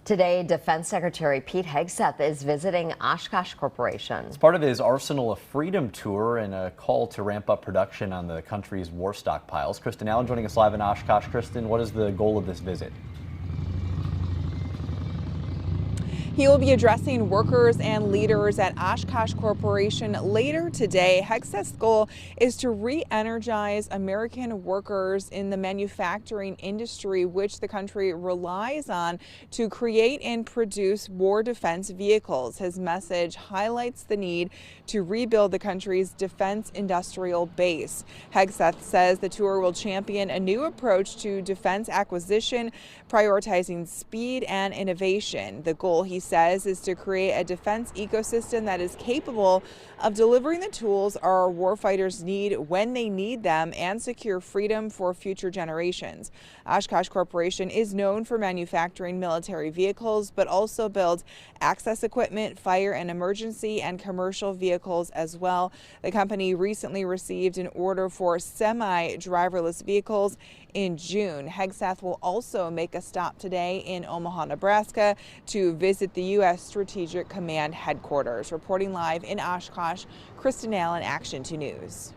Today, Defense Secretary Pete Hegseth is visiting Oshkosh Corporation. It's part of his Arsenal of Freedom tour and a call to ramp up production on the country's war stockpiles. Kristen Allen joining us live in Oshkosh. Kristen, what is the goal of this visit? He will be addressing workers and leaders at Oshkosh Corporation later today. Hegseth's goal is to re-energize American workers in the manufacturing industry, which the country relies on to create and produce war defense vehicles. His message highlights the need to rebuild the country's defense industrial base. Hegseth says the tour will champion a new approach to defense acquisition, prioritizing speed and innovation. The goal, he says, is to create a defense ecosystem that is capable of delivering the tools our warfighters need when they need them and secure freedom for future generations. Oshkosh Corporation is known for manufacturing military vehicles, but also builds access equipment, fire and emergency, and commercial vehicles as well. The company recently received an order for semi-driverless vehicles in June. Hegseth will also make a stop today in Omaha, Nebraska to visit the U.S. Strategic Command headquarters. Reporting live in Oshkosh, Kristen Allen, Action 2 News.